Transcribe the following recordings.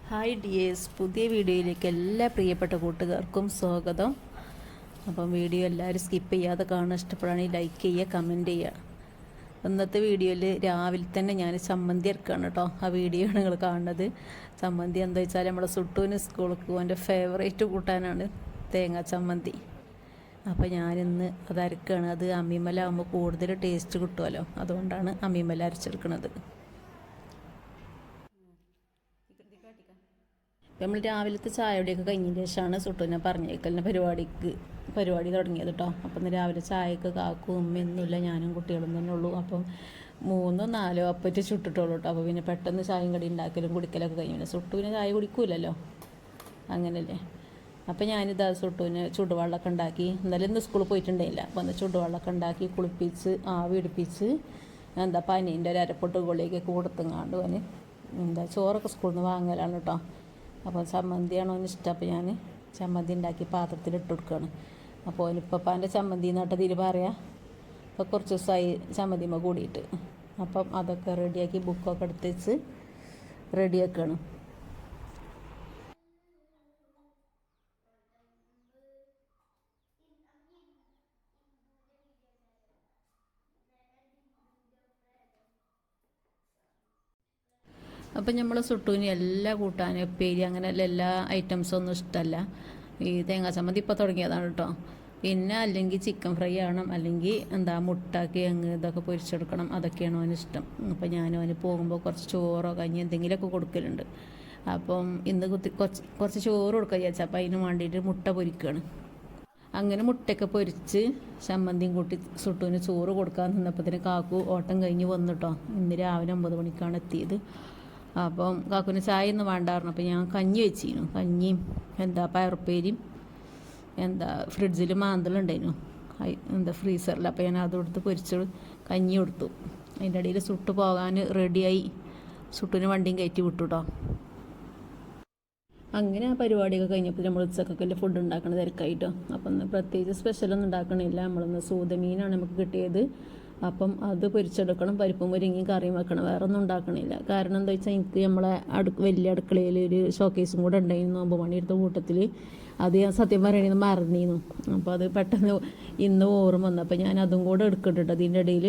Hi dears, പുതിയ വീഡിയോയിലേക്ക് എല്ലാ പ്രിയപ്പെട്ട കൂട്ടുകാർക്കും സ്വാഗതം. അപ്പം വീഡിയോ എല്ലാവരും സ്കിപ്പ് ചെയ്യാതെ കാണാൻ ഇഷ്ടപ്പെടുകയാണെങ്കിൽ ലൈക്ക് ചെയ്യുക, കമൻറ്റ് ചെയ്യുക. ഇന്നത്തെ വീഡിയോയിൽ രാവിലെ തന്നെ ഞാൻ ചമ്മന്തി ഇറക്കുകയാണ് കേട്ടോ. ആ വീഡിയോ ആണ് നിങ്ങൾ കാണുന്നത്. ചമ്മന്തി എന്താ വെച്ചാൽ നമ്മളെ സുട്ടൂന് സ്കൂൾക്ക് എൻ്റെ ഫേവറേറ്റ് കൂട്ടാനാണ് തേങ്ങാ ചമ്മന്തി. അപ്പോൾ ഞാനിന്ന് അത് അരക്കുകയാണ്. അത് അമ്മിമലാകുമ്പോൾ കൂടുതൽ ടേസ്റ്റ് കിട്ടുമല്ലോ, അതുകൊണ്ടാണ് അമ്മിമല അരച്ചെടുക്കുന്നത്. നമ്മൾ രാവിലത്തെ ചായയുടെയൊക്കെ കഴിഞ്ഞതിന് ശേഷമാണ് സുട്ടൂനെ പറഞ്ഞേക്കലിന് പരിപാടി തുടങ്ങിയത് കേട്ടോ. അപ്പം ഇന്ന് രാവിലെ ചായയൊക്കെ കാക്കും ഉമ്മയൊന്നുമില്ല, ഞാനും കുട്ടികളും തന്നെ ഉള്ളൂ. അപ്പം 3-4 അപ്പറ്റ് ചുട്ടിട്ടുള്ളൂ കേട്ടോ. അപ്പോൾ പിന്നെ പെട്ടെന്ന് ചായയും കടി ഉണ്ടാക്കലും കുടിക്കലൊക്കെ കഴിഞ്ഞു. പിന്നെ സുട്ടുവിനെ ചായ കുടിക്കൂലല്ലോ, അങ്ങനല്ലേ. അപ്പോൾ ഞാനിതാ സുട്ടുവിന് ചുടുവെള്ളമൊക്കെ ഉണ്ടാക്കി. എന്നാലും ഇന്ന് സ്കൂളിൽ പോയിട്ടുണ്ടായില്ല. അപ്പോൾ അന്ന് ചുടുവെള്ളമൊക്കെ ഉണ്ടാക്കി കുളിപ്പിച്ച് ആവി പിടിപ്പിച്ച് പനീൻ്റെ ഒരു അരപ്പൊട്ട് ഗുളികയൊക്കെ കൊടുത്തങ്ങാണ്ട് അവന് ചോറൊക്കെ സ്കൂളിൽ നിന്ന് വാങ്ങലാണ് കേട്ടോ. അപ്പോൾ ചമ്മന്തിയാണോ എന്ന് ഇഷ്ടം. അപ്പോൾ ഞാൻ ചമ്മന്തി ഉണ്ടാക്കി പാത്രത്തിലിട്ട് കൊടുക്കുകയാണ്. അപ്പോൾ അവനിപ്പപ്പാൻ്റെ ചമ്മന്തി നട്ടതിൽ പറയാം. അപ്പോൾ കുറച്ച് ദിവസമായി ചമ്മന്തിമ്മ കൂടിയിട്ട്. അപ്പം അതൊക്കെ റെഡിയാക്കി ബുക്കൊക്കെ എടുത്ത് വെച്ച് റെഡിയാക്കുകയാണ്. അപ്പം നമ്മൾ സുട്ടൂന് എല്ലാ കൂട്ടാനും ഉപ്പേരി അങ്ങനെയല്ല എല്ലാ ഐറ്റംസൊന്നും ഇഷ്ടമല്ല. ഈ തേങ്ങാ ചമ്മന്തി ഇപ്പോൾ തുടങ്ങിയതാണ് കേട്ടോ. പിന്നെ അല്ലെങ്കിൽ ചിക്കൻ ഫ്രൈ ആവണം, അല്ലെങ്കിൽ മുട്ടാക്കി അങ്ങ് ഇതൊക്കെ പൊരിച്ചെടുക്കണം, അതൊക്കെയാണ് അവന് ഇഷ്ടം. അപ്പോൾ അവന് പോകുമ്പോൾ കുറച്ച് ചോറോ കഞ്ഞി എന്തെങ്കിലുമൊക്കെ കൊടുക്കലുണ്ട്. അപ്പം ഇന്ന് കുറച്ച് ചോറ് കൊടുക്കുക വിചാരിച്ചാൽ അപ്പോൾ അതിന് വേണ്ടിയിട്ട് മുട്ട പൊരിക്കുകയാണ്. അങ്ങനെ മുട്ടയൊക്കെ പൊരിച്ച് ചമ്മന്തിയും കൂട്ടി സുട്ടൂന് ചോറ് കൊടുക്കാൻ നിന്നപ്പോഴത്തേന് കാക്കു ഓട്ടം കഴിഞ്ഞ് വന്നിട്ടോ. ഇന്ന് രാവിലെ 9 മണിക്കാണ് എത്തിയത്. അപ്പം കാക്കുവിന് ചായ ഒന്നും വേണ്ടായിരുന്നു. അപ്പോൾ ഞാൻ കഞ്ഞി വെച്ചിരുന്നു. കഞ്ഞിയും പയറുപ്പേരിയും ഫ്രിഡ്ജിൽ മാന്തലുണ്ടായിരുന്നു ഫ്രീസറിൽ. അപ്പോൾ ഞാൻ അതെടുത്ത് പൊരിച്ച് കഞ്ഞി കൊടുത്തു. അതിൻ്റെ ഇടയിൽ സുട്ട് പോകാൻ റെഡിയായി. സുട്ടിന് വണ്ടിയും കയറ്റി വിട്ടു കേട്ടോ. അങ്ങനെ ആ പരിപാടിയൊക്കെ കഴിഞ്ഞപ്പോൾ നമ്മൾ ഉച്ചക്കൊക്കെ ഫുഡ് ഉണ്ടാക്കണ തിരക്കായിട്ടോ. അപ്പം പ്രത്യേകിച്ച് സ്പെഷ്യലൊന്നും ഉണ്ടാക്കണില്ല. നമ്മളൊന്ന് സൂതമീനാണ് നമുക്ക് കിട്ടിയത്. അപ്പം അത് പൊരിച്ചെടുക്കണം, പരിപ്പും മുരിങ്ങയും കറിയും വെക്കണം, വേറെ ഒന്നും ഉണ്ടാക്കണില്ല. കാരണം എന്താ വെച്ചാൽ എനിക്ക് നമ്മളെ വലിയ അടുക്കളയിൽ ഒരു ഷോക്കേസും കൂടെ ഉണ്ടായിരുന്നു 9 മണിയെടുത്ത കൂട്ടത്തിൽ. അത് ഞാൻ സത്യം പറയണത് മറന്നിരുന്നു. അപ്പോൾ അത് പെട്ടെന്ന് ഇന്ന് ഓർമ്മ വന്നു. അപ്പോൾ ഞാൻ അതും കൂടെ എടുക്കട്ടോ അതിൻ്റെ ഇടയിൽ.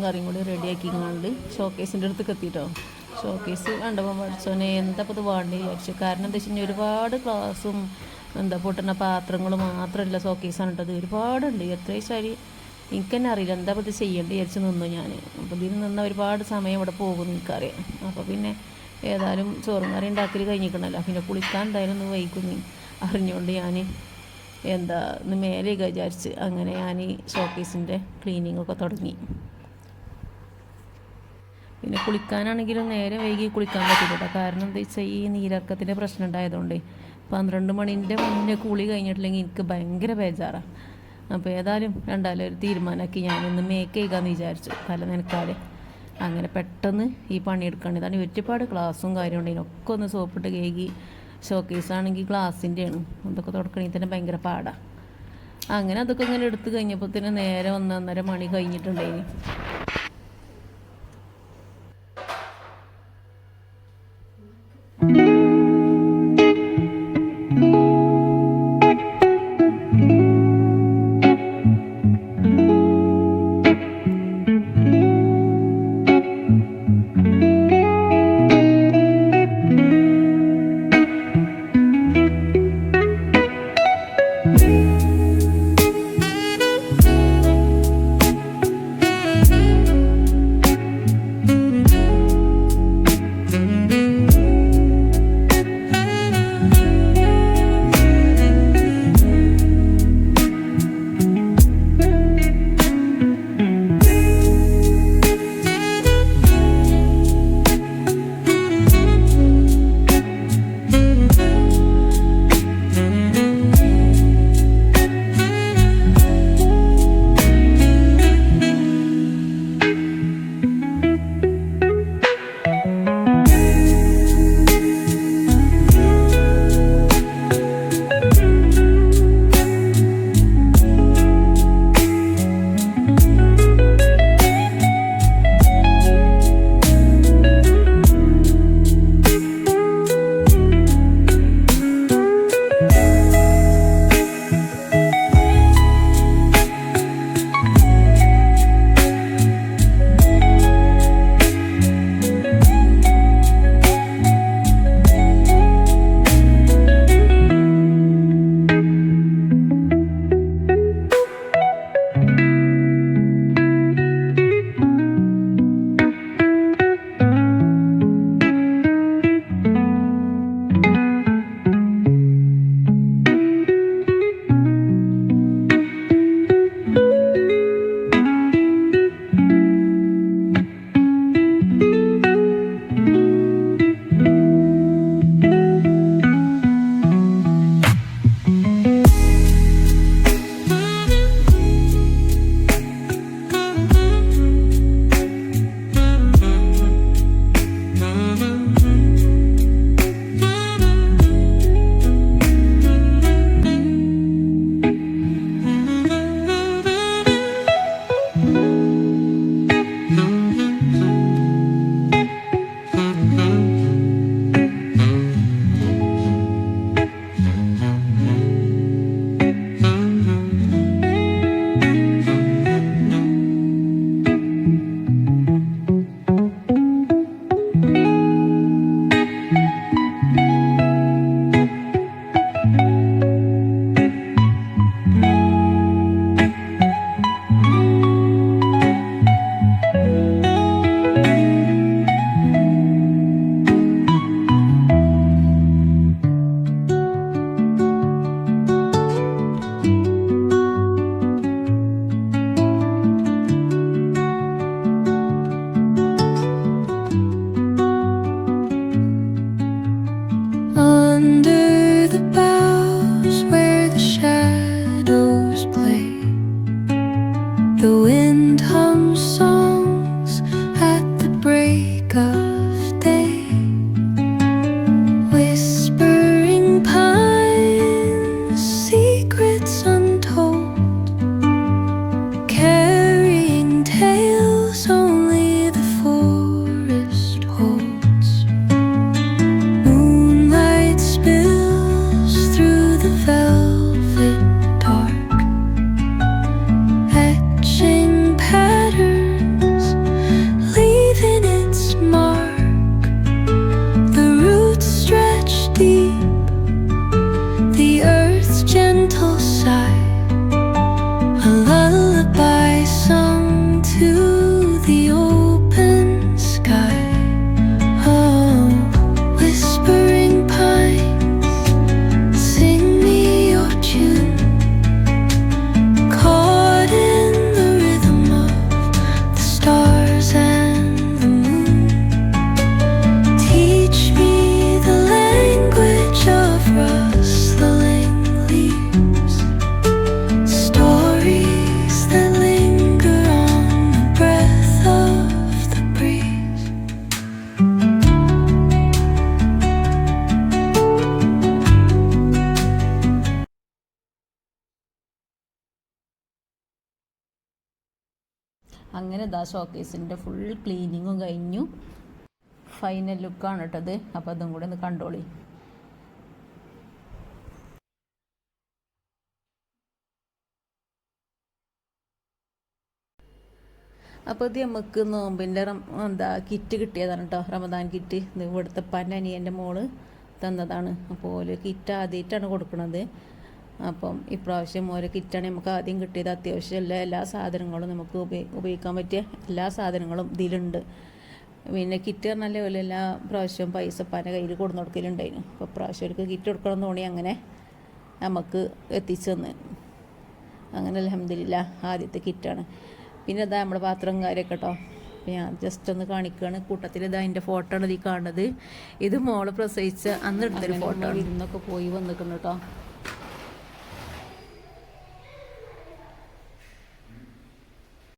കറിയും കൂടി റെഡിയാക്കി കണ്ട് ഷോക്കേസിൻ്റെ അടുത്ത് എത്തിയിട്ടോ. ഷോക്കേസ് കണ്ടപ്പോൾ പഠിച്ചോനെ എന്താ ഇപ്പോൾ ഇത് വേണ്ടി വിചാരിച്ചു. കാരണം എന്താ വെച്ച് കഴിഞ്ഞാൽ ഒരുപാട് ഗ്ലാസും പൊട്ടുന്ന പാത്രങ്ങൾ മാത്രമല്ല ഷോക്കേസാണ് കേട്ടത്, ഒരുപാടുണ്ട്. എത്ര ശരി എനിക്ക് തന്നെ അറിയില്ല എന്താ ഇപ്പോൾ ഇത് ചെയ്യേണ്ടി വിചാരിച്ച് നിന്നു ഞാൻ. അപ്പോൾ ഇതിൽ നിന്ന് ഒരുപാട് സമയം ഇവിടെ പോകും എനിക്കറിയാം. അപ്പോൾ പിന്നെ ഏതായാലും ചോറും കറി ഉണ്ടാക്കൽ കഴിഞ്ഞിരിക്കണമല്ലോ, പിന്നെ കുളിക്കാൻ എന്തായാലും ഒന്ന് വൈകുന്നു അറിഞ്ഞുകൊണ്ട് ഞാൻ ഒന്ന് മേലെ വിചാരിച്ച് അങ്ങനെ ഞാൻ ഈ ഷോക്കേസിൻ്റെ ക്ലീനിങ്ങൊക്കെ തുടങ്ങി. പിന്നെ കുളിക്കാനാണെങ്കിലും നേരെ വൈകി കുളിക്കാൻ പറ്റില്ല. കാരണം എന്താ വെച്ചാൽ ഈ നീരിറക്കത്തിൻ്റെ പ്രശ്നം ഉണ്ടായതുകൊണ്ട് 12 മണിൻ്റെ മുന്നേ കുളി കഴിഞ്ഞിട്ടില്ലെങ്കിൽ എനിക്ക് ഭയങ്കര ബേജാറാണ്. അപ്പോൾ ഏതായാലും ഒരു തീരുമാനമാക്കി ഞാനൊന്ന് മേക്ക് ചെയ്യാമെന്ന് വിചാരിച്ചു, തല നനക്കാതെ. അങ്ങനെ പെട്ടെന്ന് ഈ പണിയെടുക്കേണ്ടത്. ഇതാണ് ഒരുപാട് ഗ്ലാസും കാര്യം ഉണ്ട്, ഇതിനൊക്കെ ഒന്ന് സോപ്പിട്ട് കേകി. ഷോക്കേസാണെങ്കിൽ ഗ്ലാസിൻ്റെയാണ്, അതൊക്കെ തുടക്കണമെങ്കിൽ തന്നെ ഭയങ്കര പാടാണ്. അങ്ങനെ അതൊക്കെ ഇങ്ങനെ എടുത്ത് കഴിഞ്ഞപ്പോൾ തന്നെ നേരെ 1-1.5 മണി കഴിഞ്ഞിട്ടുണ്ടായിന്. velvet dark, etching patterns അങ്ങനെ ഇതാ ഷോക്കേസിൻ്റെ ഫുൾ ക്ലീനിങ്ങും കഴിഞ്ഞു. ഫൈനൽ ലുക്കാണ് കേട്ടത്. അപ്പോൾ അതും കൂടെ ഒന്ന് കണ്ടോളി. അപ്പോൾ ഇത് നമുക്ക് നോമ്പിൻ്റെ കിറ്റ് കിട്ടിയതാണ് കേട്ടോ, റമദാൻ കിറ്റ്. ഇത് ഇവിടുത്തെ ഉപ്പാൻ്റെ അനിയൻ്റെ മോള് തന്നതാണ്. അപ്പോൾ ഓരോ കിറ്റ് ആദ്യമായിട്ടാണ് കൊടുക്കുന്നത്. അപ്പം ഇപ്രാവശ്യം ഓരോ കിറ്റാണ് നമുക്ക് ആദ്യം കിട്ടിയത്. അത്യാവശ്യം എല്ലാ സാധനങ്ങളും നമുക്ക് ഉപയോഗിക്കാൻ പറ്റിയ എല്ലാ സാധനങ്ങളും ഇതിലുണ്ട്. പിന്നെ കിറ്റ് പറഞ്ഞാൽ പോലെ എല്ലാ പ്രാവശ്യവും പൈസ ഉപ്പാൻ്റെ കയ്യിൽ കൊടുന്നു കൊടുക്കലുണ്ടായിരുന്നു. അപ്പോൾ പ്രാവശ്യം അവർക്ക് കിറ്റ് കൊടുക്കണം തോന്നി അങ്ങനെ നമുക്ക് എത്തിച്ചു തന്ന്. അങ്ങനെ അൽഹംദുലില്ലാ ആദ്യത്തെ കിറ്റാണ്. പിന്നെ ഇതാ നമ്മുടെ പാത്രം കാര്യമൊക്കെ കേട്ടോ. ഞാൻ ജസ്റ്റ് ഒന്ന് കാണിക്കുകയാണ്. കൂട്ടത്തിൽ ഇതാ അതിൻ്റെ ഫോട്ടോ ആണ് ഈ കാണുന്നത്. ഇത് മോള് പ്രസവിച്ച അന്ന് എടുത്തൊരു ഫോട്ടോ. ഇന്നൊക്കെ പോയി വന്നിട്ടുണ്ട് കേട്ടോ.